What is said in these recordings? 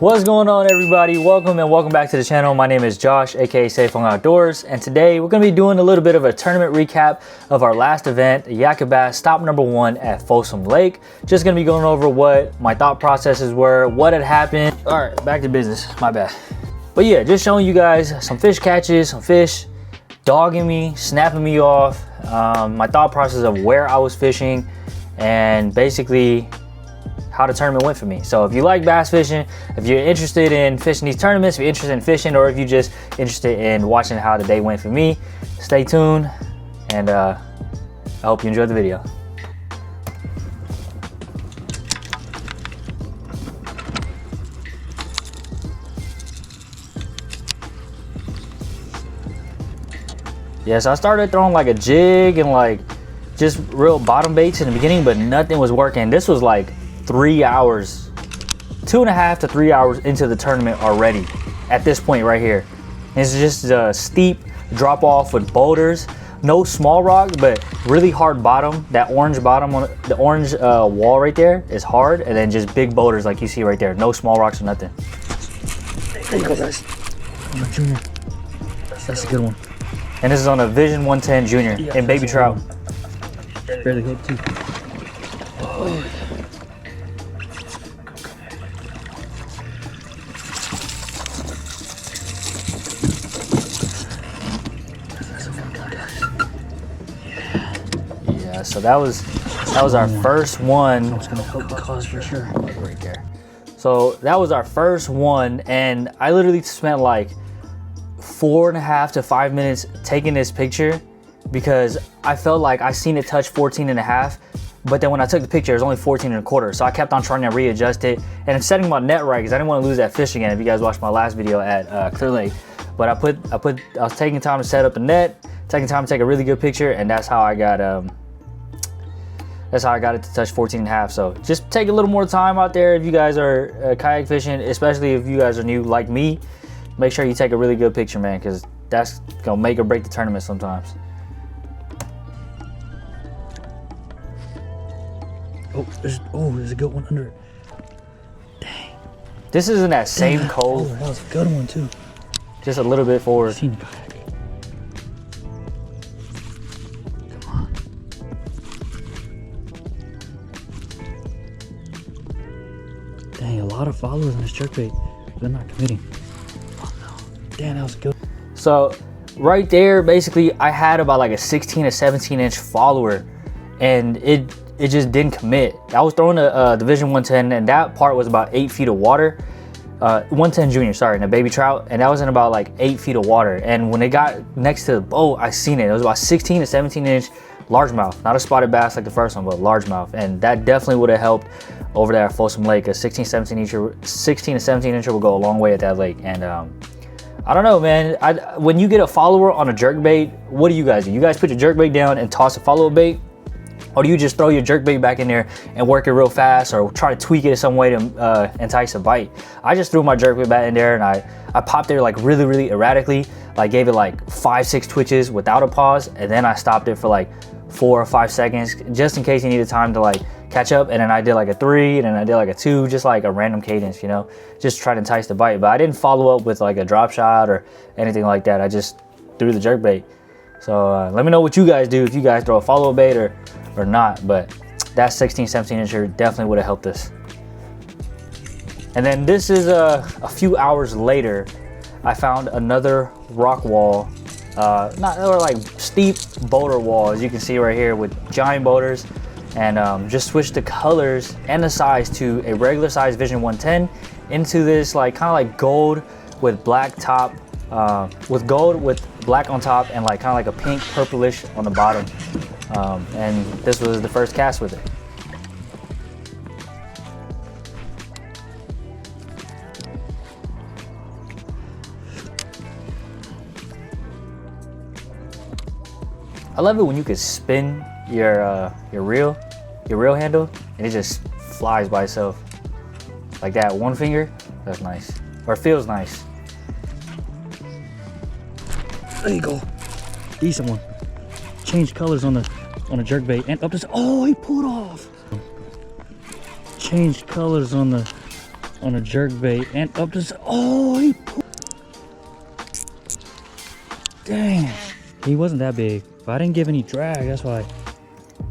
What's going on, everybody? Welcome back to the channel. My name is Josh, aka Safe on Outdoors, and today we're going to be doing a little bit of a tournament recap of our last event, Yak-A-Bass stop number 1 at Folsom Lake. Just going to be going over what my thought processes were, what had happened. All right, back to business. My bad. But yeah, just showing you guys some fish catches, some fish dogging me, snapping me off, my thought process of where I was fishing, and basically how the tournament went for me. So if you like bass fishing, if you're interested in fishing these tournaments, if you're interested in fishing, or if you're just interested in watching how the day went for me, stay tuned, and I hope you enjoyed the video. Yeah, so I started throwing like a jig and like just real bottom baits in the beginning, but nothing was working. This was like 3 hours, 2.5 to 3 hours into the tournament already at this point right here. And it's just a steep drop off with boulders, no small rock, but really hard bottom. That orange bottom on the orange wall right there is hard, and then just big boulders like you see right there. No small rocks or nothing. There you go, guys. Junior. That's a good one. And this is on a Vision 110 Junior and baby trout. Barely hooked too. Oh. Yeah, so that was our first one. It's gonna help the cause for sure. Right there. So that was our first one, and I literally spent like 4.5 to 5 minutes taking this picture because I felt like I seen it touch 14.5, but then when I took the picture it was only 14.25. So I kept on trying to readjust it, and I'm setting my net right because I didn't want to lose that fish again. If you guys watched my last video at Clear Lake, but I was taking time to set up the net, taking time to take a really good picture, and that's how I got it to touch 14.5. So just take a little more time out there if you guys are kayak fishing, especially if you guys are new like me. Make sure you take a really good picture, man, because that's gonna make or break the tournament sometimes. There's a good one under it. Dang. This is in that same cove. That was a good one too. Just a little bit forward. Seen the kayak. Come on. Dang, a lot of followers on this jerkbait. They're not committing. Damn, that was good. So right there, basically I had about like a 16 to 17 inch follower, and it just didn't commit. I was throwing a Division 110, and that part was about 8 feet of water. 110 Junior, sorry, and a baby trout, and that was in about like 8 feet of water. And when it got next to the boat, I seen it. It was about 16 to 17 inch largemouth, not a spotted bass like the first one, but largemouth, and that definitely would have helped over there at Folsom Lake. A 16 to 17 incher will go a long way at that lake. And I don't know, man. When you get a follower on a jerkbait, what do? You guys put your jerkbait down and toss a follow bait? Or do you just throw your jerkbait back in there and work it real fast, or try to tweak it some way to entice a bite? I just threw my jerkbait back in there, and I popped it like really erratically. Like gave it like 5-6 twitches without a pause, and then I stopped it for like 4 or 5 seconds just in case you needed time to like catch up. And then I did like a 3, and then I did like a 2, just like a random cadence, you know, just try to entice the bite. But I didn't follow up with like a drop shot or anything like that. I just threw the jerkbait. So let me know what you guys do, if you guys throw a follow bait or not. But that 16-17 incher definitely would have helped us. And then this is a few hours later, I found another rock wall, or like steep boulder wall, as you can see right here, with giant boulders. And just switched the colors and the size to a regular size Vision 110 into this like kind of like gold with black top, with gold with black on top, and like kind of like a pink purplish on the bottom. And this was the first cast with it. I love it when you can spin your reel handle and it just flies by itself like that. One finger, that's nice, or feels nice. There you go. Decent one. Change colors on the jerkbait and up this. Oh, he pulled off. Change colors on the on a jerkbait and up to, oh, he, dang, he wasn't that big, but I didn't give any drag, that's why.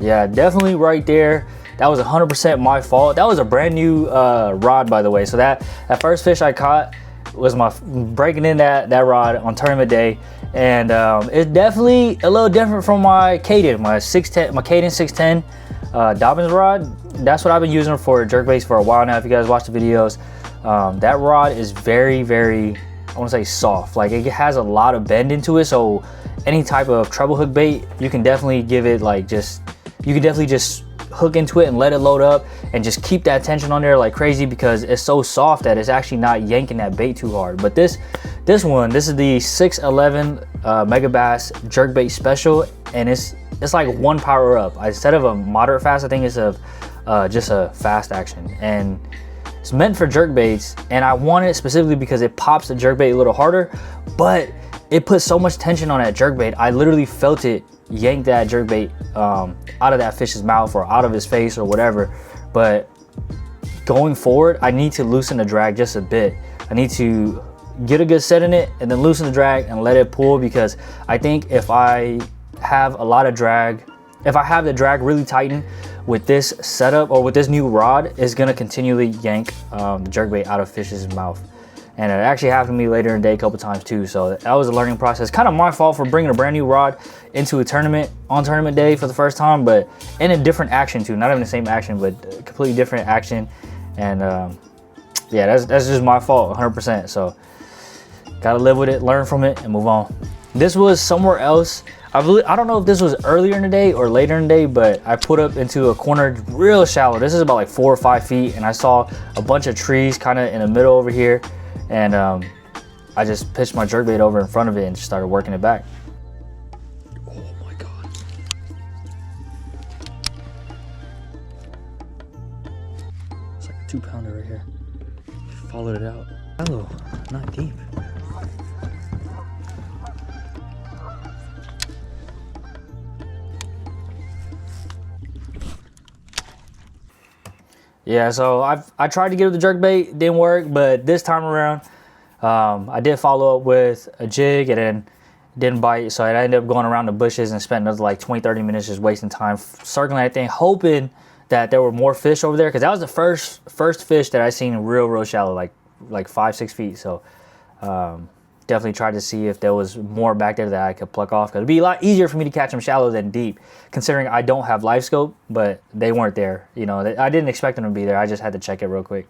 Yeah, definitely right there. That was 100% my fault. That was a brand new rod, by the way. So that first fish I caught was my breaking in that rod on tournament day, and it's definitely a little different from my Caden, my Caden 610 Dobbins rod. That's what I've been using for jerkbaits for a while now. If you guys watch the videos, that rod is very, very, I want to say soft. Like, it has a lot of bend into it, so any type of treble hook bait, you can definitely give it like you can definitely just hook into it and let it load up and just keep that tension on there like crazy, because it's so soft that it's actually not yanking that bait too hard. But this is the 611 Mega Bass Jerkbait Special, and it's like one power up. Instead of a moderate fast, I think it's just a fast action, and it's meant for jerkbaits. And I want it specifically because it pops the jerkbait a little harder, but it puts so much tension on that jerkbait. I literally felt it yank that jerkbait out of that fish's mouth or out of his face or whatever. But going forward, I need to loosen the drag just a bit. I need to get a good set in it and then loosen the drag and let it pull, because I think if I have a lot of drag, if I have the drag really tightened with this setup or with this new rod, it's gonna continually yank the jerkbait out of fish's mouth. And it actually happened to me later in the day a couple times too. So that was a learning process. Kind of my fault for bringing a brand new rod into a tournament on tournament day for the first time, but in a different action too. Not even the same action, but a completely different action. And yeah, that's just my fault, 100%. So gotta live with it, learn from it, and move on. This was somewhere else. I don't know if this was earlier in the day or later in the day, but I put up into a corner real shallow. This is about like 4 or 5 feet, and I saw a bunch of trees kind of in the middle over here. And I just pitched my jerkbait over in front of it and just started working it back. Oh my God. It's like a 2-pounder right here. Followed it out. Hello, not deep. Yeah, so I tried to get with the jerkbait, didn't work, but this time around, I did follow up with a jig and then didn't bite, so I ended up going around the bushes and spent another like 20-30 minutes just wasting time circling that thing, hoping that there were more fish over there, because that was the first fish that I seen real shallow, like 5-6 feet. So definitely tried to see if there was more back there that I could pluck off, because it'd be a lot easier for me to catch them shallow than deep, considering I don't have live scope. But they weren't there, you know. I didn't expect them to be there. I just had to check it real quick.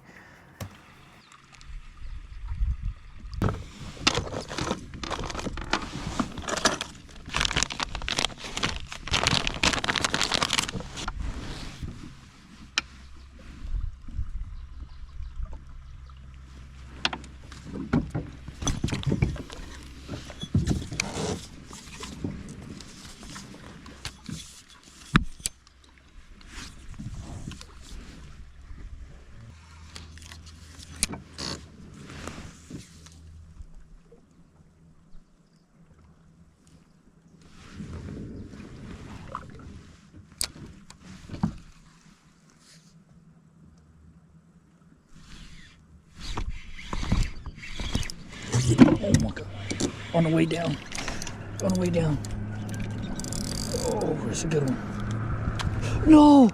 Oh my God. On the way down. On the way down. Oh, where's a good one? No!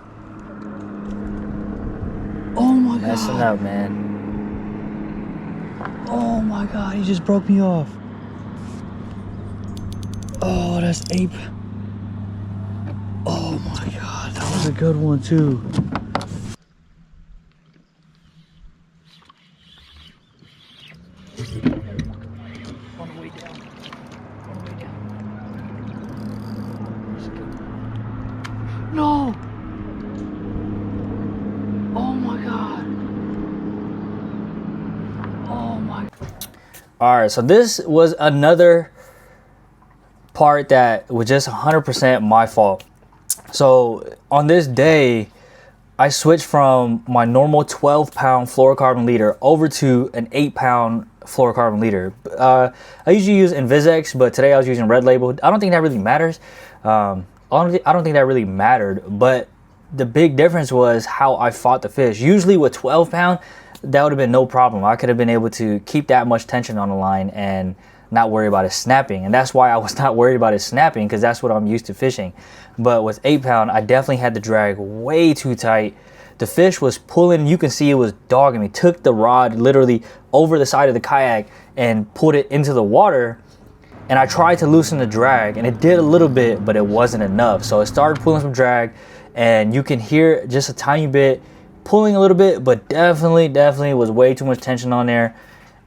Oh my God. Messing up, man. Oh my God, he just broke me off. Oh, that's ape. Oh my God, that was a good one too. On the way down. On the way down. No! Oh my God. Oh my. All right, so this was another part that was just 100% my fault. So on this day, I switched from my normal 12-pound fluorocarbon leader over to an 8-pound fluorocarbon leader. I usually use Invisex, but today I was using Red Label. I don't think that really matters. I don't think that really mattered, but the big difference was how I fought the fish. Usually with 12-pound, that would have been no problem. I could have been able to keep that much tension on the line and not worry about it snapping. And that's why I was not worried about it snapping, because that's what I'm used to fishing. But with 8-pound, I definitely had the drag way too tight. The fish was pulling, you can see it was dogging me. Took the rod literally over the side of the kayak and pulled it into the water. And I tried to loosen the drag, and it did a little bit, but it wasn't enough. So it started pulling some drag, and you can hear just a tiny bit pulling a little bit, but definitely was way too much tension on there,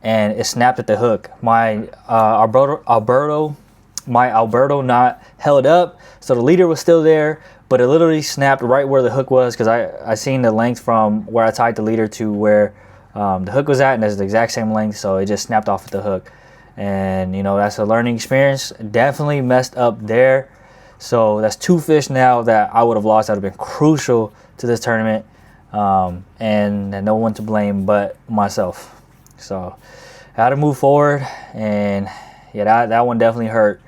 and it snapped at the hook. My Alberto knot held up, so the leader was still there, but it literally snapped right where the hook was, because I seen the length from where I tied the leader to where the hook was at, and it's the exact same length, so it just snapped off at the hook. And you know, that's a learning experience. Definitely messed up there. So that's 2 fish now that I would have lost. That would have been crucial to this tournament, and no one to blame but myself. So I had to move forward, and yeah, that one definitely hurt.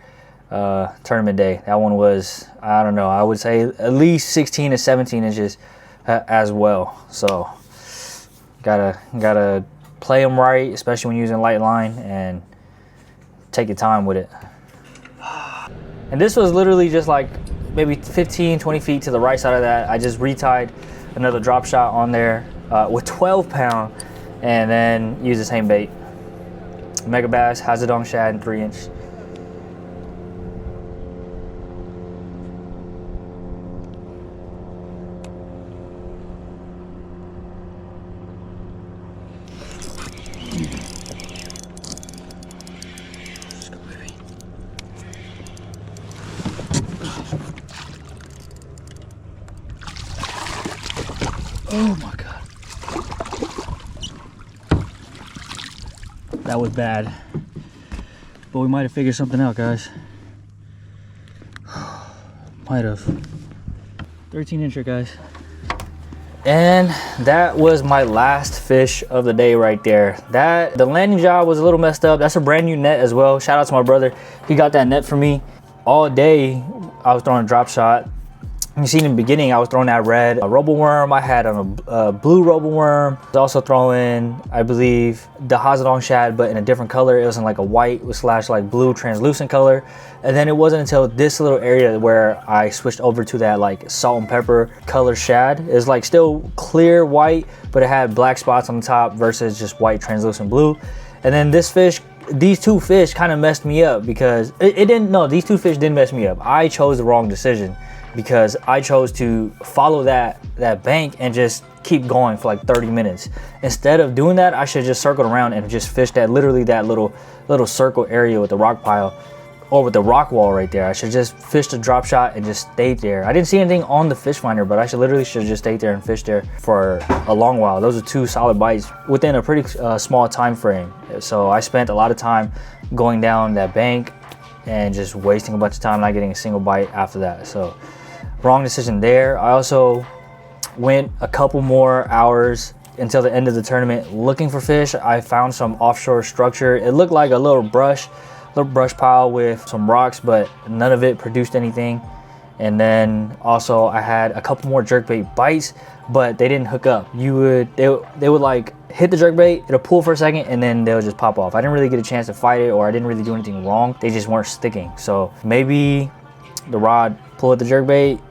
Tournament day, that one was, I don't know, I would say at least 16 to 17 inches as well. So gotta play them right, especially when using light line, and take your time with it. And this was literally just like maybe 15-20 feet to the right side of that. I just retied another drop shot on there with 12-pound, and then use the same bait. Mega bass, Hazardong shad, and 3-inch. Oh my God. That was bad. But we might have figured something out, guys. Might have. 13-incher, guys. And that was my last fish of the day right there. The landing job was a little messed up. That's a brand new net as well. Shout out to my brother. He got that net for me. All day I was throwing a drop shot. You see in the beginning, I was throwing that red robo worm. I had a blue robo worm. I was also throwing, I believe, the Hazardong shad, but in a different color. It was in like a white / like blue translucent color. And then it wasn't until this little area where I switched over to that like salt and pepper color shad. It's like still clear white, but it had black spots on the top versus just white translucent blue. And then this fish, these 2 fish kind of messed me up, because these 2 fish didn't mess me up. I chose the wrong decision, because I chose to follow that bank and just keep going for like 30 minutes. Instead of doing that, I should just circle around and just fish that little circle area with the rock pile, or with the rock wall right there. I should just fish the drop shot and just stayed there. I didn't see anything on the fish finder, but I should just stayed there and fished there for a long while. Those are 2 solid bites within a pretty small time frame. So I spent a lot of time going down that bank and just wasting a bunch of time not getting a single bite after that. So wrong decision there. I also went a couple more hours until the end of the tournament looking for fish. I found some offshore structure. It looked like a little brush pile with some rocks, but none of it produced anything. And then also I had a couple more jerkbait bites, but they didn't hook up. They would like hit the jerkbait, it'll pull for a second, and then they'll just pop off. I didn't really get a chance to fight it, or I didn't really do anything wrong. They just weren't sticking. So maybe the rod pulled the jerkbait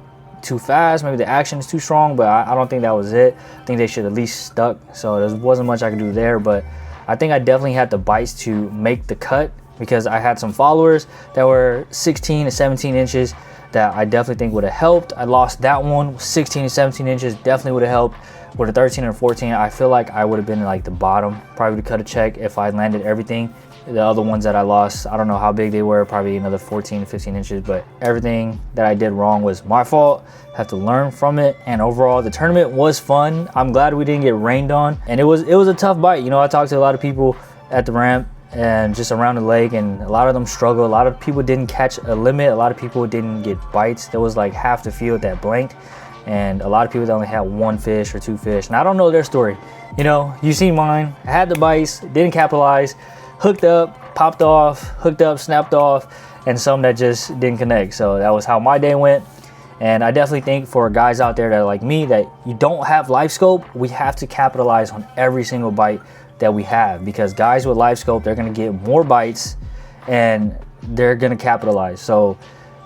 too fast, maybe the action is too strong, but I don't think that was it. I think they should at least stuck. So there wasn't much I could do there, but I think I definitely had the bites to make the cut, because I had some followers that were 16 to 17 inches that I definitely think would have helped. I lost that one, 16 to 17 inches, definitely would have helped. With a 13 or 14, I feel like I would have been like the bottom. Probably would have cut a check if I landed everything. The other ones that I lost, I don't know how big they were, probably another 14 to 15 inches, but everything that I did wrong was my fault. Have to learn from it. And overall, the tournament was fun. I'm glad we didn't get rained on. And it was a tough bite. You know, I talked to a lot of people at the ramp and just around the lake, and a lot of them struggled. A lot of people didn't catch a limit. A lot of people didn't get bites. There was like half the field that blanked, and a lot of people that only had 1 fish or 2 fish. And I don't know their story. You know, you see mine. I had the bites, didn't capitalize, hooked up, popped off, hooked up, snapped off, and some that just didn't connect. So that was how my day went. And I definitely think for guys out there that are like me, that you don't have live scope, we have to capitalize on every single bite that we have, because guys with live scope, they're gonna get more bites and they're gonna capitalize. So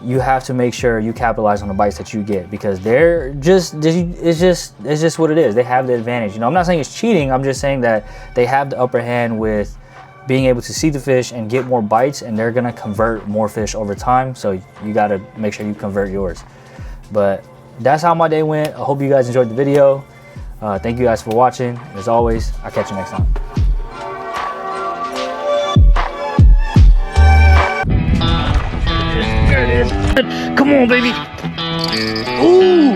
you have to make sure you capitalize on the bites that you get, because it's just what it is. They have the advantage. You know, I'm not saying it's cheating, I'm just saying that they have the upper hand with being able to see the fish and get more bites, and they're gonna convert more fish over time. So you gotta make sure you convert yours. But that's how my day went. I hope you guys enjoyed the video. Thank you guys for watching. As always, I'll catch you next time. There it is. Come on, baby. Ooh!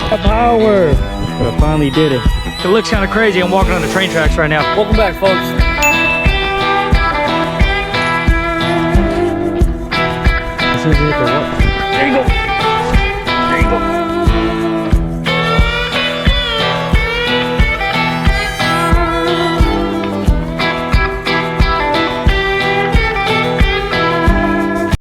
Power! I finally did it. It looks kind of crazy. I'm walking on the train tracks right now. Welcome back, folks. This is it,